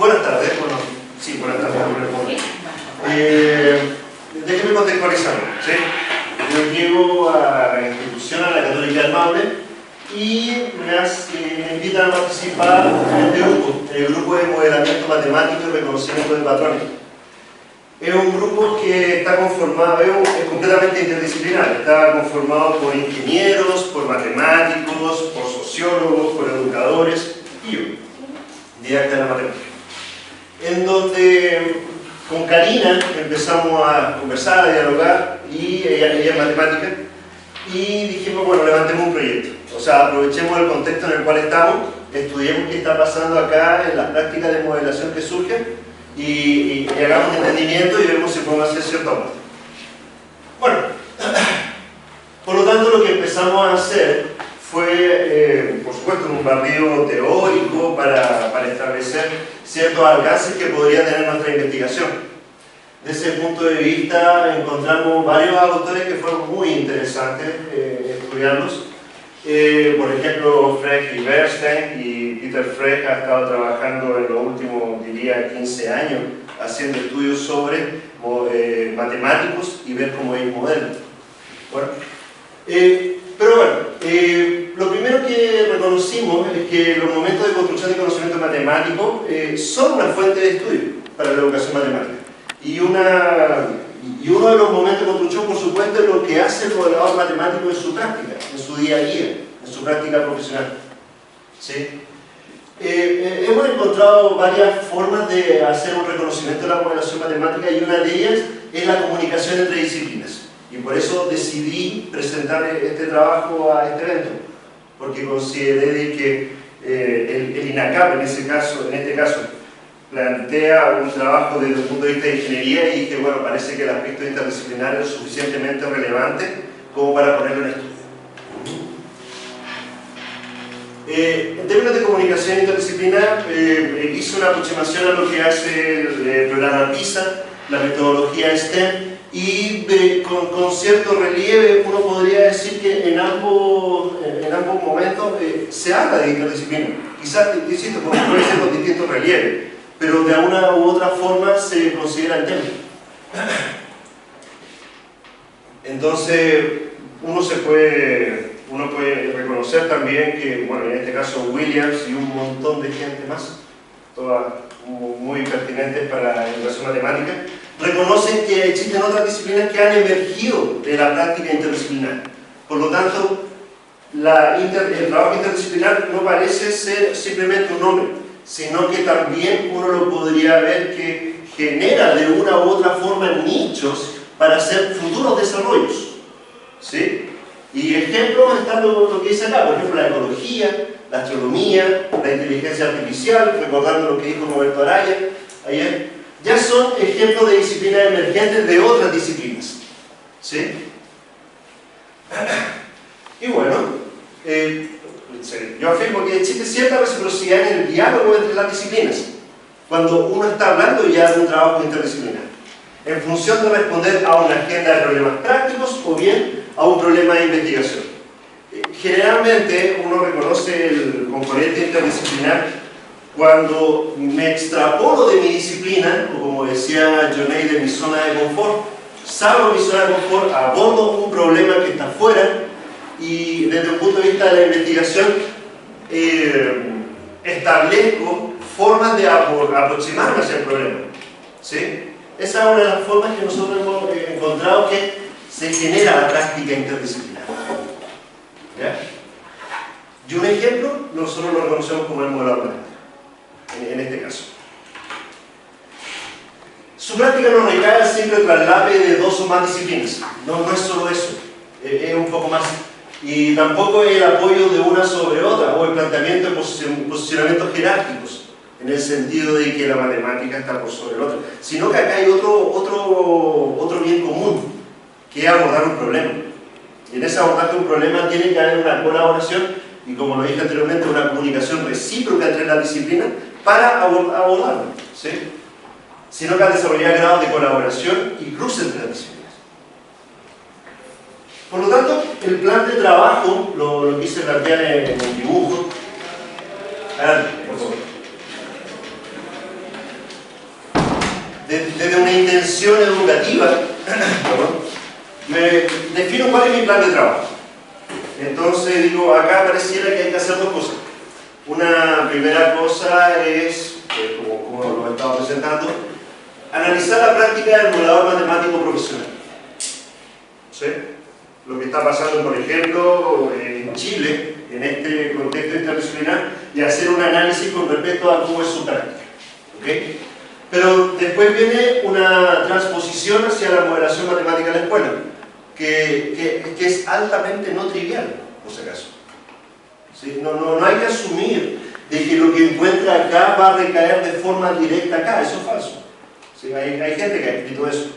Buenas tardes, bueno, sí, buenas tardes. Déjenme contextualizar, ¿sí? Yo llego a la institución, a la Católica del Maule, y me invitan a participar en este grupo, el grupo de modelamiento matemático y reconocimiento de patrones. Es un grupo que está conformado, es completamente interdisciplinar, está conformado por ingenieros, por matemáticos, por sociólogos, por educadores y yo, didacta de la matemática. En donde con Karina empezamos a conversar, a dialogar, y ella es matemática, y dijimos, bueno, levantemos un proyecto. O sea, aprovechemos el contexto en el cual estamos, estudiemos qué está pasando acá en las prácticas de modelación que surgen, y hagamos un entendimiento y vemos si podemos hacer cierto aporte. Bueno, por lo tanto lo que empezamos a hacer fue, por supuesto, un barrido teórico para establecer ciertos alcances que podría tener nuestra investigación. Desde ese punto de vista encontramos varios autores que fueron muy interesantes estudiarlos. Por ejemplo, Frege y Bernstein, y Peter Frege ha estado trabajando en los últimos, diría, 15 años haciendo estudios sobre matemáticos y ver cómo ellos modelan. Bueno, pero bueno, lo primero que reconocimos es que los momentos de construcción de conocimiento matemático son una fuente de estudio para la educación matemática. Y uno de los momentos de construcción, por supuesto, es lo que hace el modelador matemático en su práctica, en su día a día, en su práctica profesional. ¿Sí? Hemos encontrado varias formas de hacer un reconocimiento de la modelación matemática, y una de ellas es la comunicación entre disciplinas. Y por eso decidí presentar este trabajo a este evento, porque consideré de que el INACAP en este caso plantea un trabajo desde el punto de vista de ingeniería, y dije, bueno, parece que el aspecto interdisciplinar es suficientemente relevante como para ponerlo en estudio. En términos de comunicación interdisciplinar, hice una aproximación a lo que hace el programa PISA, la metodología STEM, y con cierto relieve uno podría decir que en ambos momentos se habla de interdisciplina. Quizás, insisto, puede ser con distintos relieves, pero de una u otra forma se considera el tema. Entonces, uno puede reconocer también que, bueno, en este caso Williams y un montón de gente más, todas muy pertinentes para la educación matemática, reconocen que existen otras disciplinas que han emergido de la práctica interdisciplinar. Por lo tanto, el trabajo interdisciplinar no parece ser simplemente un nombre, sino que también uno lo podría ver que genera de una u otra forma nichos para hacer futuros desarrollos. ¿Sí? Y ejemplos están lo que dice acá, por ejemplo, la ecología, la astronomía, la inteligencia artificial, recordando lo que dijo Roberto Araya ayer, ya son ejemplos de disciplinas emergentes de otras disciplinas. ¿Sí? Y bueno, yo afirmo que existe cierta reciprocidad en el diálogo entre las disciplinas, cuando uno está hablando ya de un trabajo interdisciplinar, en función de responder a una agenda de problemas prácticos o bien a un problema de investigación. Generalmente uno reconoce el componente interdisciplinar cuando me extrapolo de mi disciplina, o como decía Johnny, de mi zona de confort, salgo de mi zona de confort, abordo un problema que está fuera, y desde el punto de vista de la investigación establezco formas de aproximarme hacia el problema. ¿Sí? Esa es una de las formas que nosotros hemos encontrado que se genera la práctica interdisciplinar. ¿Ya? Y un ejemplo, nosotros lo reconocemos como el modelo matemático, en este caso. Su práctica no recae al simple traslape de dos o más disciplinas. No es solo eso, es un poco más. Y tampoco es el apoyo de una sobre otra, o el planteamiento de posicionamientos jerárquicos, en el sentido de que la matemática está por sobre el otro, sino que acá hay otro bien común, que es abordar un problema. Y en ese abordar un problema tiene que haber una colaboración, y como lo dije anteriormente, una comunicación recíproca entre las disciplinas para abordarlo. ¿Sí? Sino que al desarrollar grados de colaboración y cruce entre las disciplinas. Por lo tanto, el plan de trabajo lo quise plantear en el dibujo. Adelante, por favor. intención educativa, me defino cuál es mi plan de trabajo. Entonces digo, acá pareciera que hay que hacer dos cosas. Una primera cosa es, como lo he estado presentando, analizar la práctica del modelador matemático profesional. ¿Sí? Lo que está pasando, por ejemplo, en Chile, en este contexto interdisciplinar, y hacer un análisis con respecto a cómo es su práctica. ¿Okay? Pero después viene una transposición hacia la modelación matemática de la escuela, que es altamente no trivial, por si acaso. ¿Sí? No hay que asumir de que lo que encuentra acá va a recaer de forma directa acá, eso es falso. ¿Sí? Hay gente que ha escrito eso.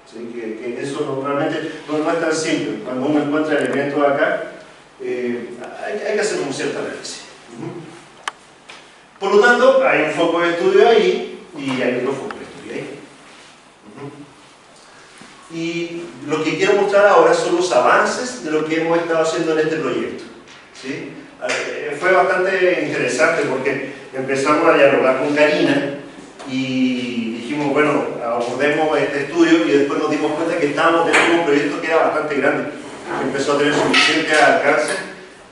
¿Sí? Que eso realmente no es tan simple. Cuando uno encuentra elementos acá, hay que hacer un cierto análisis. Por lo tanto, hay un foco de estudio ahí y hay otro foco de estudio ahí. Y lo que quiero mostrar ahora son los avances de lo que hemos estado haciendo en este proyecto. ¿Sí? Fue bastante interesante porque empezamos a dialogar con Karina y dijimos, bueno, abordemos este estudio, y después nos dimos cuenta que estábamos dentro de un proyecto que era bastante grande, que empezó a tener suficiente alcance,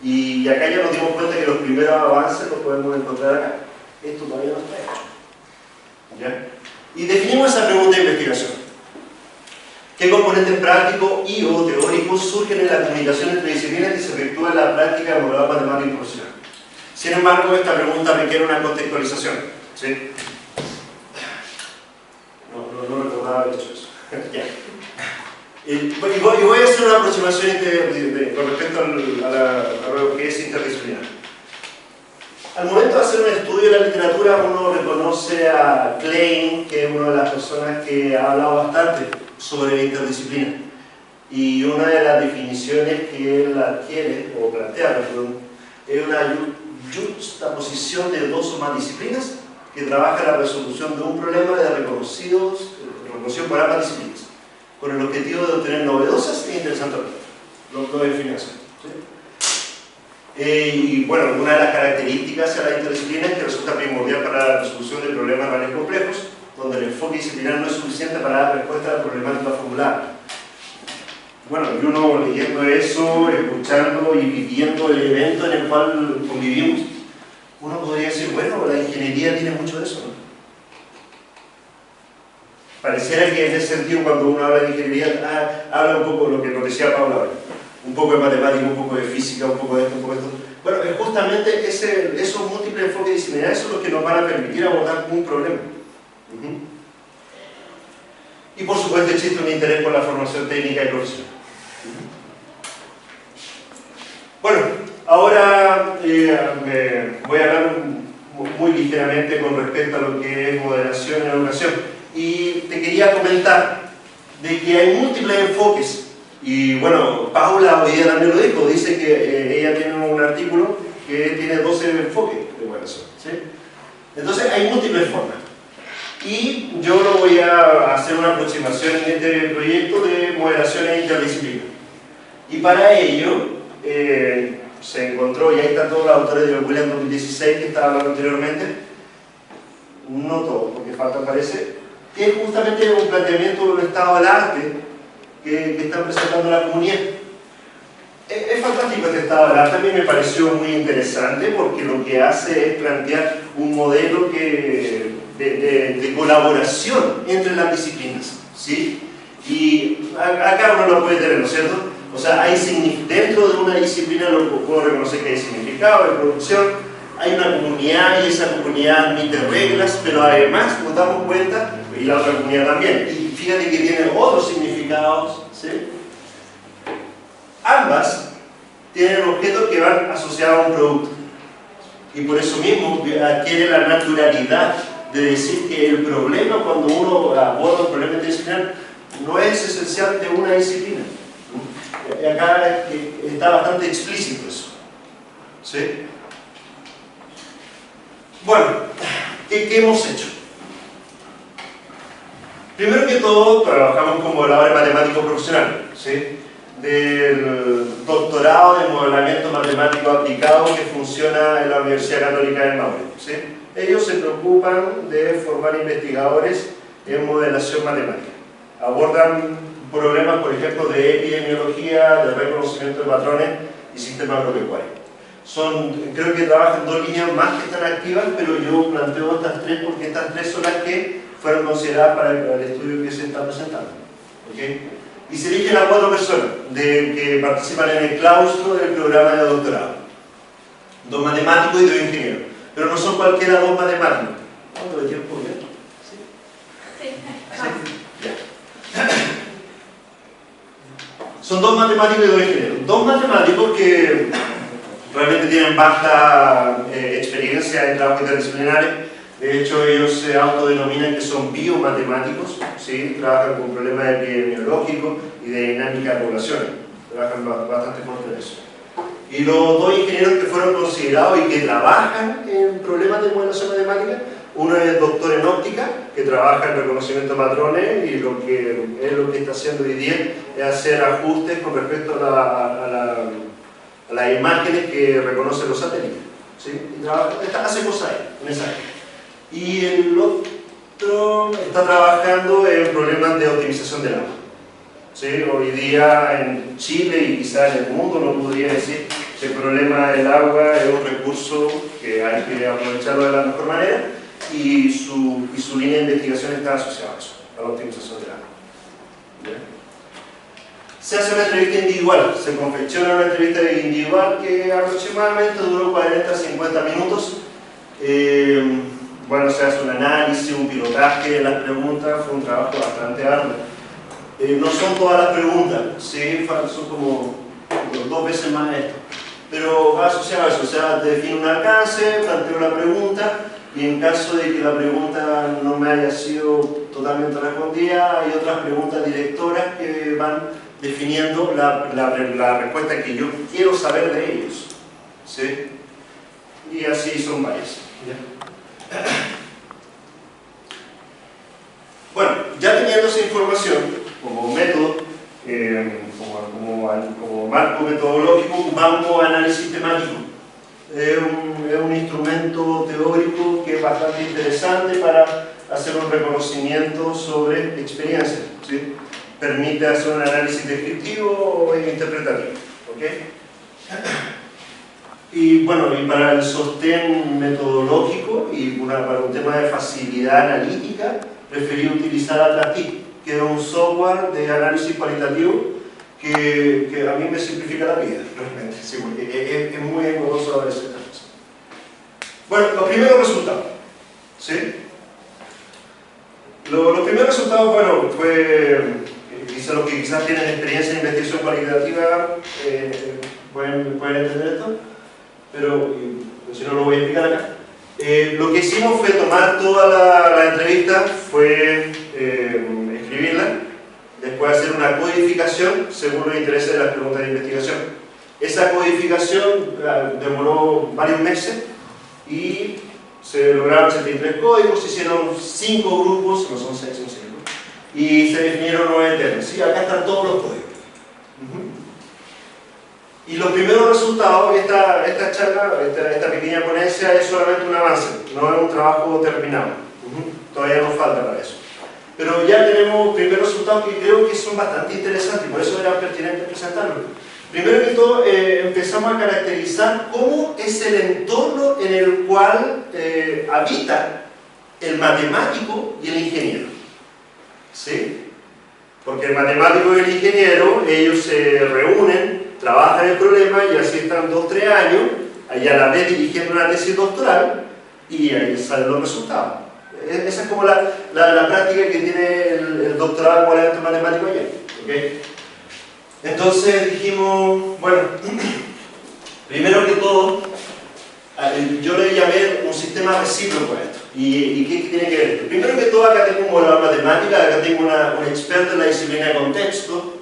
y acá ya nos dimos cuenta que los primeros avances los podemos encontrar acá. Esto todavía no está hecho. ¿Ya? Y definimos esa pregunta de investigación. ¿Qué componentes prácticos y o teóricos surgen en la comunicación entre disciplinas que se efectúa en la práctica del modelado matemático profesional? Sin embargo, esta pregunta requiere una contextualización. ¿Sí? No recordaba haber hecho eso. Ya. Y voy a hacer una aproximación con respecto a lo que es interdisciplinar. Al momento de hacer un estudio de la literatura, uno reconoce a Klein, que es una de las personas que ha hablado bastante sobre la interdisciplina. Y una de las definiciones que él adquiere, o plantea, es una juxtaposición de dos o más disciplinas que trabaja la resolución de un problema de reconocición por ambas disciplinas, con el objetivo de obtener novedosas e interesantes resultados. Lo define así. Y bueno, una de las características de la interdisciplina es que resulta primordial para la resolución de problemas reales complejos, donde el enfoque disciplinar no es suficiente para dar respuesta a la problemática formulada. Bueno, y uno leyendo eso, escuchando y viviendo el evento en el cual convivimos, uno podría decir, bueno, la ingeniería tiene mucho de eso, ¿no? Pareciera que en ese sentido, cuando uno habla de ingeniería, habla un poco de lo que nos decía Paula ahora. Un poco de matemática, un poco de física, un poco de esto, un poco de esto. Bueno, justamente esos múltiples enfoques disciplinares son los que nos van a permitir abordar un problema. Y por supuesto existe un interés por la formación técnica y profesional. Bueno, ahora voy a hablar muy ligeramente con respecto a lo que es moderación en educación. Y te quería comentar de que hay múltiples enfoques. Y bueno, Paula hoy día también lo dijo, dice que ella tiene un artículo que tiene 12 enfoques de moderación. ¿Sí? Entonces hay múltiples formas. Y yo lo voy a hacer una aproximación en este proyecto de moderación e interdisciplina. Y para ello se encontró, y ahí están todos los autores de William 2016 que estaba hablando anteriormente, no todos, porque falta parece, que es justamente un planteamiento de un estado del arte que están presentando la comunidad. Es fantástico este estado del arte, a mí me pareció muy interesante porque lo que hace es plantear un modelo de colaboración entre las disciplinas, ¿sí? Y acá uno lo puede tener, ¿no es cierto? O sea, dentro de una disciplina lo puedo reconocer que hay significado, hay producción, hay una comunidad y esa comunidad admite reglas, pero además nos damos cuenta, y la otra comunidad también, y fíjate que tienen otros significados, ¿sí? Ambas tienen objetos que van asociados a un producto, y por eso mismo adquiere la naturalidad de decir que el problema, cuando uno aborda un problema interdisciplinar, no es esencial de una disciplina. Y acá está bastante explícito eso, ¿sí? Bueno, ¿qué hemos hecho? Primero que todo, trabajamos con modeladores matemáticos profesionales, ¿sí? Del doctorado de modelamiento matemático aplicado que funciona en la Universidad Católica del Maule, ¿sí? Ellos se preocupan de formar investigadores en modelación matemática. abordan problemas, por ejemplo, de epidemiología, de reconocimiento de patrones y sistema agropecuario. Creo que trabajan dos líneas más que están activas, pero yo planteo estas tres porque estas tres son las que fueron consideradas para el estudio que se está presentando. ¿Okay? Y se eligen a 4 personas que participan en el claustro del programa de doctorado. 2 matemáticos y 2 ingenieros. Pero no son cualquiera 2 matemáticos. ¿Cuándo le tiempo bien? ¿Sí? Sí. Ya. Son 2 matemáticos y 2 ingenieros. 2 matemáticos que realmente tienen vasta experiencia en trabajos interdisciplinares. De hecho, ellos se autodenominan que son biomatemáticos, ¿sí? Trabajan con problemas epidemiológicos y de dinámica de poblaciones. Trabajan bastante fuerte en eso. Y los 2 ingenieros que fueron considerados y que trabajan en problemas de modelación matemática, uno es doctor en óptica, que trabaja en reconocimiento de patrones, y lo que está haciendo hoy día es hacer ajustes con respecto a las imágenes que reconocen los satélites, ¿sí? Y hace cosas ahí, en esa área. Y el otro está trabajando en problemas de optimización del agua. ¿Sí? Hoy día en Chile y quizás en el mundo no podría decir que el problema del agua es un recurso que hay que aprovecharlo de la mejor manera, y su línea de investigación está asociada a eso, a la optimización del agua. ¿Bien? Se hace una entrevista individual, se confecciona una entrevista individual que aproximadamente duró 40-50 minutos. Bueno, se hace un análisis, un pilotaje de las preguntas, fue un trabajo bastante arduo. No son todas las preguntas, ¿sí? Son como 2 veces más esto, pero va asociado a eso, o sea, define un alcance, planteo la pregunta, y en caso de que la pregunta no me haya sido totalmente respondida, hay otras preguntas directoras que van definiendo la respuesta que yo quiero saber de ellos, ¿sí? Y así son varias. Bueno, ya teniendo esa información como método, como marco metodológico, vamos a análisis temático. Es un instrumento teórico que es bastante interesante para hacer un reconocimiento sobre experiencia, ¿sí? Permite hacer un análisis descriptivo o interpretativo, ¿okay? Y bueno, y para el sostén metodológico y para un tema de facilidad analítica, preferí utilizar Atlas-TIC, que es un software de análisis cualitativo que a mí me simplifica la vida, realmente, sí, porque es muy engorroso a veces. Bueno, los primeros resultados, ¿sí? Los primeros resultados, bueno, quizás los que quizás tienen experiencia en investigación cualitativa pueden entender esto, pero si no lo voy a explicar acá. Lo que hicimos fue tomar toda la entrevista, fue escribirla, después hacer una codificación según los intereses de las preguntas de investigación. Esa codificación demoró varios meses y se lograron 73 códigos, se hicieron 5 grupos, no son 6, son 5, y se definieron 9 temas. ¿Sí? Acá están todos los códigos. Y los primeros resultados, esta charla, esta pequeña ponencia es solamente un avance, no es un trabajo terminado. Todavía nos falta para eso. Pero ya tenemos primeros resultados que creo que son bastante interesantes, por eso era pertinente presentarlos. Primero que todo, empezamos a caracterizar cómo es el entorno en el cual habita el matemático y el ingeniero. ¿Sí? Porque el matemático y el ingeniero, ellos se reúnen, trabajan el problema y así están 2-3 años, y a la vez dirigiendo una tesis doctoral, y ahí salen los resultados. Esa es como la práctica que tiene el doctorado equivalente matemático allá. ¿Okay? Entonces dijimos, bueno, primero que todo, yo le llamé un sistema recíproco a esto. ¿Y qué tiene que ver esto? Primero que todo, acá tengo un modelador matemático, acá tengo un experto en la disciplina de contexto,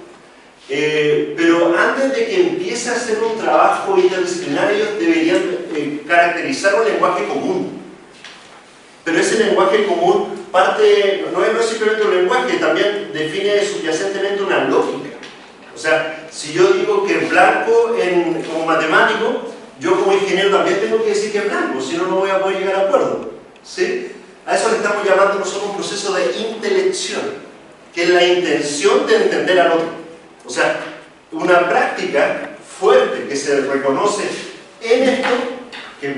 pero antes de que empiece a hacer un trabajo interdisciplinario, ellos deberían caracterizar un lenguaje común. Pero ese lenguaje común parte, no es simplemente un lenguaje, también define subyacentemente una lógica. O sea, si yo digo que es blanco como matemático, yo como ingeniero también tengo que decir que es blanco, si no, no voy a poder llegar a acuerdo. ¿Sí? A eso le estamos llamando nosotros un proceso de intelección. que es la intención de entender al otro. O sea, una práctica fuerte que se reconoce en esto, que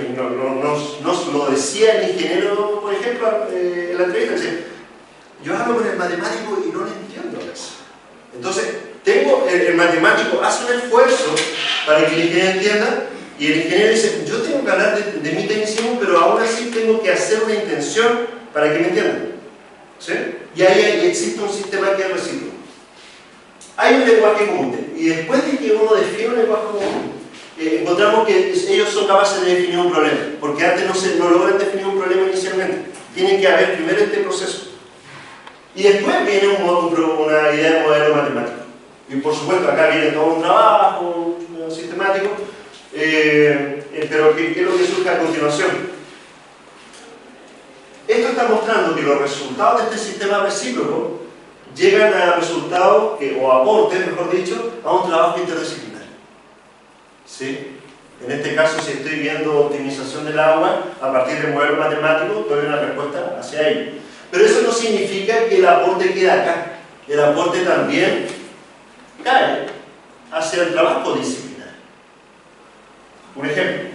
nos lo decía el ingeniero, por ejemplo, en la entrevista, dice, yo hablo con el matemático y no le entiendo eso. Entonces, el matemático hace un esfuerzo para que el ingeniero entienda, y el ingeniero dice, yo tengo que hablar de mi tecnicismo, pero aún así tengo que hacer una intención para que me entiendan. ¿Sí? Y ahí existe un sistema que es recíproco. Hay un lenguaje común, y después de que uno define un lenguaje común, encontramos que ellos son capaces de definir un problema, porque antes no logran definir un problema inicialmente. Tienen que haber primero este proceso. Y después viene una idea de modelo matemático. Y por supuesto acá viene todo un trabajo sistemático, pero ¿qué es lo que surge a continuación? Esto está mostrando que los resultados de este sistema recíproco llegan a resultados, o aportes, mejor dicho, a un trabajo interdisciplinar. ¿Sí? En este caso, si estoy viendo optimización del agua, a partir de modelos matemáticos, doy una respuesta hacia ello. Pero eso no significa que el aporte quede acá. El aporte también cae hacia el trabajo disciplinar. Un ejemplo.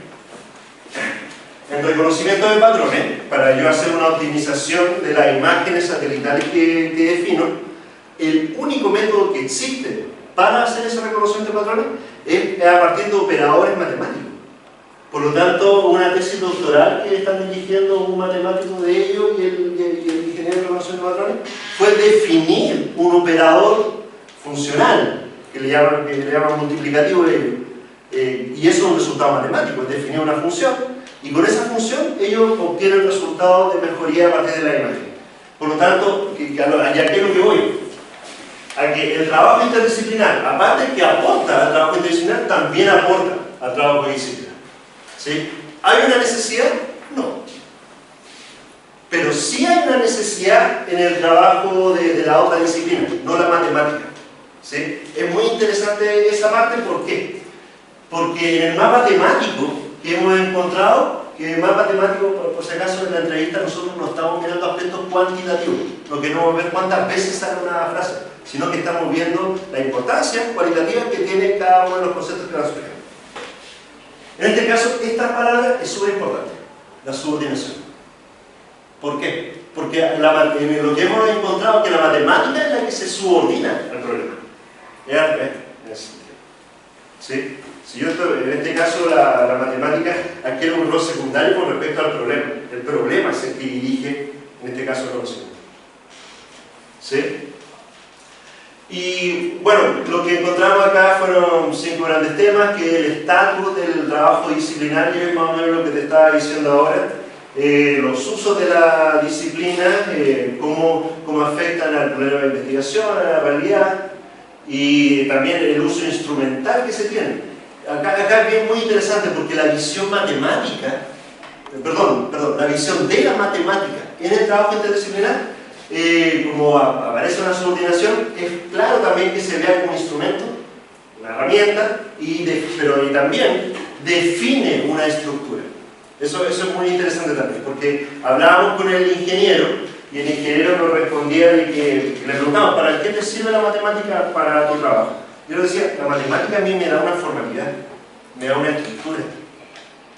En reconocimiento de patrones, para yo hacer una optimización de las imágenes satelitales que defino, el único método que existe para hacer ese reconocimiento de patrones es a partir de operadores matemáticos. Por lo tanto, una tesis doctoral que están dirigiendo un matemático de ellos y el ingeniero de reconocimiento de patrones fue definir un operador funcional, que le llaman multiplicativo de ellos. Y eso es un resultado matemático, es definir una función. Y con esa función ellos obtienen resultados de mejoría a partir de la imagen. Por lo tanto, ¿a qué es lo que voy? A que el trabajo interdisciplinar, aparte de que aporta al trabajo interdisciplinar, también aporta al trabajo disciplinar. ¿Sí? ¿Hay una necesidad? No. Pero sí hay una necesidad en el trabajo de la otra disciplina, no la matemática. ¿Sí? Es muy interesante esa parte, ¿por qué? Porque en el mapa temático que hemos encontrado, que el mapa temático, por si acaso en la entrevista nosotros no estamos mirando aspectos cuantitativos, lo que no vamos a ver cuántas veces sale una frase, sino que estamos viendo la importancia cualitativa que tiene cada uno de los conceptos que van surgiendo. En este caso, esta palabra es súper importante, la subordinación. ¿Por qué? Porque en lo que hemos encontrado que la matemática es la que se subordina al problema. ¿Sí? Si yo en este caso la matemática adquiere un rol secundario con respecto al problema. El problema es el que dirige, en este caso, el conocimiento. ¿Sí? Y bueno, lo que encontramos acá fueron 5 grandes temas, que el estatus del trabajo disciplinario es más o menos lo que te estaba diciendo ahora, los usos de la disciplina, cómo afectan al problema de investigación, a la realidad, y también el uso instrumental que se tiene. Acá es bien muy interesante porque la visión matemática, la visión de la matemática en el trabajo interdisciplinar, como aparece una subordinación, es claro también que se vea como instrumento, una herramienta, pero también define una estructura. Eso es muy interesante también, porque hablábamos con el ingeniero y el ingeniero nos respondía de que le preguntamos, ¿para qué te sirve la matemática para tu trabajo? Yo le decía, la matemática a mí me da una formalidad, me da una estructura,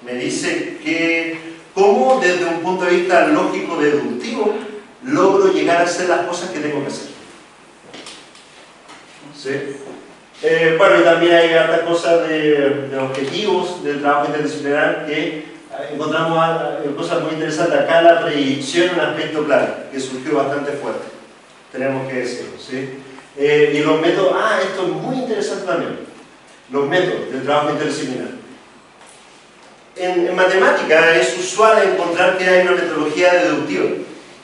me dice cómo desde un punto de vista lógico-deductivo logro llegar a hacer las cosas que tengo que hacer. ¿Sí? Bueno, y también hay otras cosas de objetivos del trabajo interdisciplinar que encontramos cosas muy interesantes. Acá la predicción es un aspecto clave, que surgió bastante fuerte, tenemos que decirlo. ¿Sí? Y los métodos, esto es muy interesante también, los métodos del trabajo interdisciplinar. En matemática es usual encontrar que hay una metodología deductiva.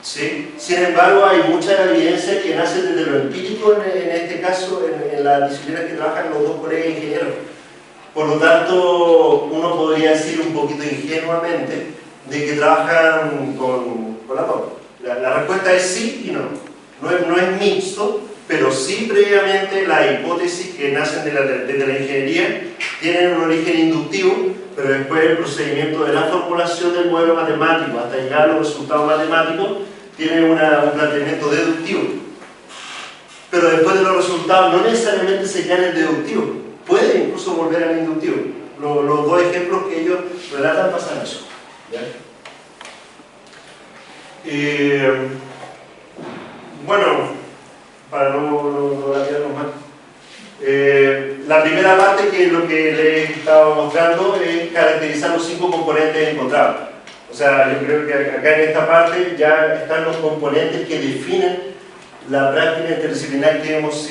¿Sí? Sin embargo, hay mucha evidencia que nace desde lo empírico, en este caso, en las disciplinas que trabajan los dos colegas ingenieros. Por lo tanto, uno podría decir un poquito ingenuamente de que trabajan con la dos. La respuesta es sí y no. No es mixto, pero sí previamente las hipótesis que nacen desde la ingeniería tienen un origen inductivo, pero después el procedimiento de la formulación del modelo matemático hasta llegar a los resultados matemáticos tiene un planteamiento deductivo. pero después de los resultados no necesariamente se queda en el deductivo, puede incluso volver al inductivo. Los dos ejemplos que ellos relatan pasan eso. ¿Ya? Bueno, para no alargarnos más, la primera parte, que es lo que les estaba mostrando, es caracterizar los 5 componentes encontrados. O sea, yo creo que acá en esta parte ya están los componentes que definen la práctica interdisciplinar que hemos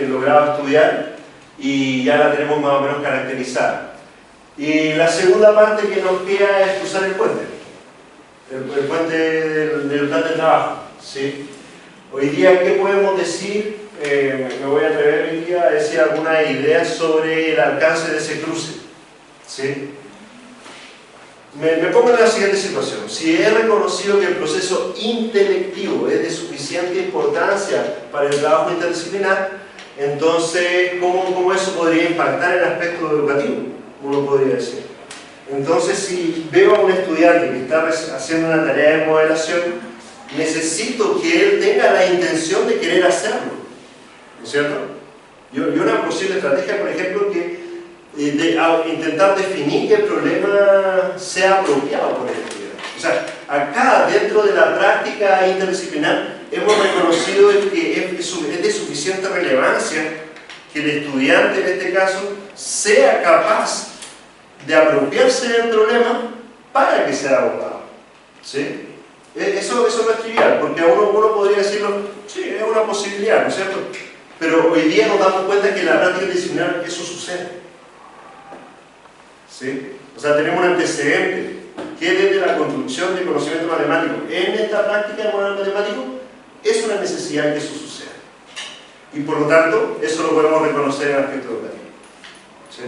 logrado estudiar, y ya la tenemos más o menos caracterizada. Y la segunda parte que nos queda es cruzar el puente, el puente del plan de trabajo, ¿sí? Hoy día, ¿qué podemos decir? Me voy a atrever hoy día a decir algunas ideas sobre el alcance de ese cruce, ¿sí? Me pongo en la siguiente situación. Si he reconocido que el proceso intelectivo es de suficiente importancia para el trabajo interdisciplinar, entonces, ¿cómo eso podría impactar el aspecto educativo? Uno podría decir. Entonces, si veo a un estudiante que está haciendo una tarea de modelación, necesito que él tenga la intención de querer hacerlo, ¿no es cierto? Y una posible estrategia, por ejemplo, que intentar definir que el problema sea apropiado por el estudiante. O sea, acá, dentro de la práctica interdisciplinar, hemos reconocido que es de suficiente relevancia que el estudiante, en este caso, sea capaz de apropiarse del problema para que sea abordado, ¿sí? Eso no es trivial, porque a uno podría decirlo, sí, es una posibilidad, ¿no es cierto? Pero hoy día nos damos cuenta que en la práctica interdisciplinar eso sucede, ¿sí? O sea, tenemos un antecedente que desde la construcción de conocimiento matemático en esta práctica de modelo matemático es una necesidad que eso suceda. Y por lo tanto, eso lo podemos reconocer en el aspecto educativo, ¿sí?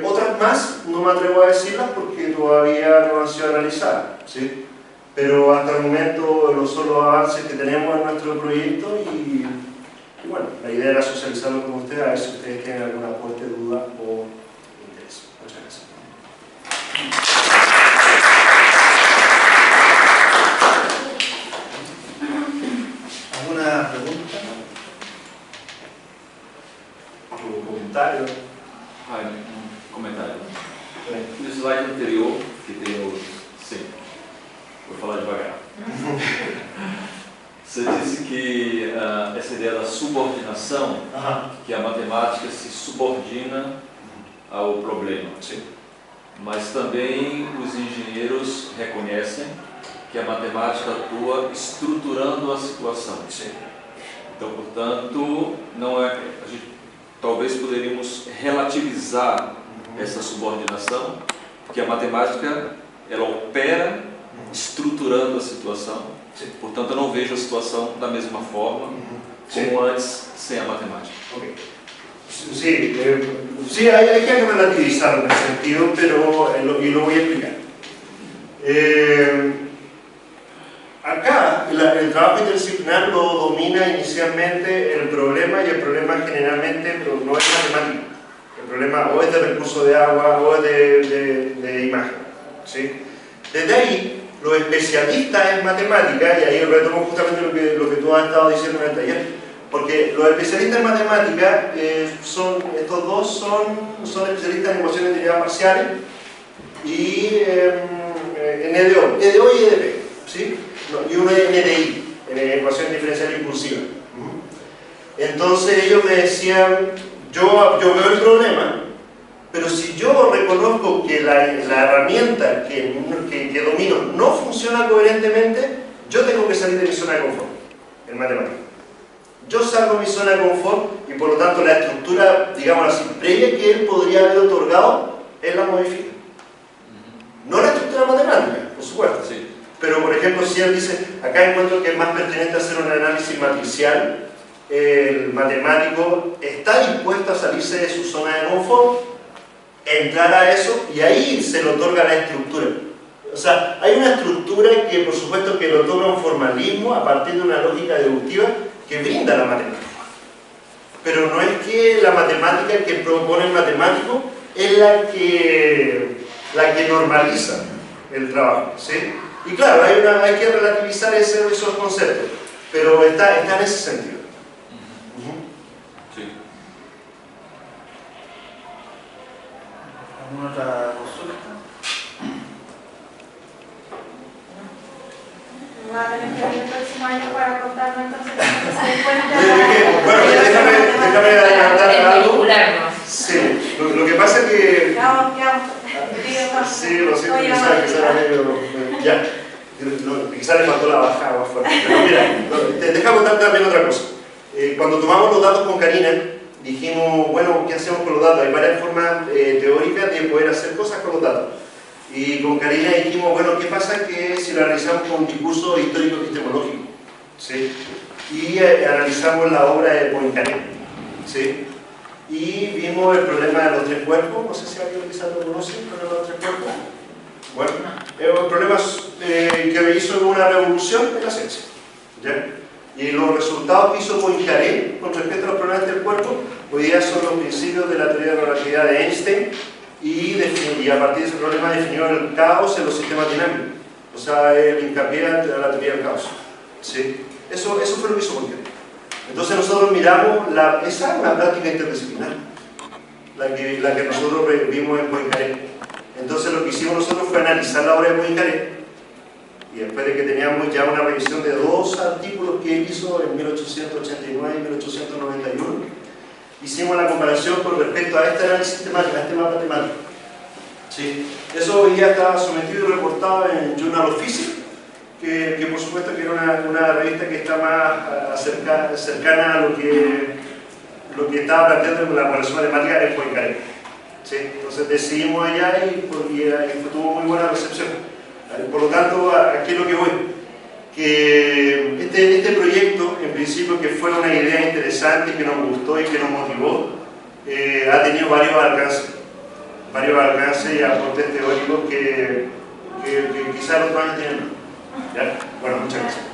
Otras más, no me atrevo a decirlas porque todavía no han sido analizadas, ¿sí? Pero hasta el momento son los avances que tenemos en nuestro proyecto, y bueno, la idea era socializarlo con ustedes, a ver si ustedes tienen alguna aporte, duda o interés. Muchas gracias. ¿Alguna pregunta? ¿O comentario? Um comentário. No slide anterior, que tem os... Sim, vou falar devagar. Você disse que essa ideia da subordinação, que a matemática se subordina ao problema. Sim. Mas também os engenheiros reconhecem que a matemática atua estruturando a situação. Sim. Então, portanto, não é... Talvez poderíamos relativizar essa subordinação, porque a matemática, ela opera estruturando a situação. Sim. Portanto, eu não vejo a situação da mesma forma como antes, sem a matemática. Okay. Sí, hay que relativizar en ese sentido, pero y lo voy a explicar. Acá, el trabajo interdisciplinar lo domina inicialmente el problema, y el problema generalmente no es matemático. El problema o es de recurso de agua o es de imagen, ¿sí? Desde ahí, los especialistas en matemática, y ahí retomo justamente lo que tú has estado diciendo en el taller, porque los especialistas en matemática, estos dos son especialistas en ecuaciones derivadas parciales y en EDO y EDP, ¿sí? Y uno en NDI, en ecuación diferencial impulsiva. Entonces ellos me decían, yo veo el problema, pero si yo reconozco que la herramienta que domino no funciona coherentemente, yo tengo que salir de mi zona de confort en matemática. Yo salgo de mi zona de confort y por lo tanto la estructura, digamos así, previa que él podría haber otorgado, él la modifica. No la estructura matemática, por supuesto. Sí. Pero, por ejemplo, si él dice, acá encuentro que es más pertinente hacer un análisis matricial, el matemático está dispuesto a salirse de su zona de confort, entrar a eso, y ahí se le otorga la estructura. O sea, hay una estructura que, por supuesto, que le otorga un formalismo a partir de una lógica deductiva que brinda la matemática. Pero no es que la matemática que propone el matemático es la que normaliza el trabajo, ¿sí? Y claro, hay que relativizar esos conceptos. pero está en ese sentido. Sí. ¿Alguna otra consulta? Va a tener que venir el próximo año para contarnos entonces cómo se encuentra. Bueno, déjame adelantar algo. Vincularnos. Sí, lo que pasa es que... Sí, lo siento, quizás era medio... Ya, quizás le faltó la bajada más fuerte. Pero mira, te deja contar también otra cosa. Cuando tomamos los datos con Karina, dijimos, bueno, ¿qué hacemos con los datos? Hay varias formas teóricas de poder hacer cosas con los datos. Y con Karina dijimos, bueno, ¿qué pasa que si lo realizamos con un discurso histórico epistemológico? ¿Sí? Y analizamos la obra de Poincaré. ¿Sí? Y vimos el problema de los tres cuerpos. No sé si alguien quizás lo conoce, el problema de los tres cuerpos. Bueno, es un problema que hizo una revolución en la ciencia. ¿Ya? Y los resultados que hizo Poincaré con respecto a los problemas del cuerpo, hoy día son los principios de la teoría de la relatividad de Einstein. Y a partir de ese problema definió el caos en los sistemas dinámicos. O sea, el hincapié a la teoría del caos. ¿Sí? Eso fue lo que hizo Poincaré. Entonces nosotros miramos, esa es una práctica interdisciplinar, la que nosotros vimos en Poincaré. Entonces lo que hicimos nosotros fue analizar la obra de Poincaré, y después de que teníamos ya una revisión de 2 artículos que él hizo en 1889 y 1891, hicimos la comparación con respecto a este análisis temático, a este mapa temático. ¿Sí? Eso hoy día está sometido y reportado en Journal of Physics, que por supuesto que era una revista que está más cercana a lo que estaba planteando la relación matemática de Poincaré. ¿Sí? Entonces decidimos allá y tuvo muy buena recepción. Por lo tanto, aquí es lo que voy. Que este proyecto, en principio, que fue una idea interesante, que nos gustó y que nos motivó, ha tenido varios alcances y aportes teóricos que quizás los otros años tienen. ¿Ya? Bueno, muchas gracias.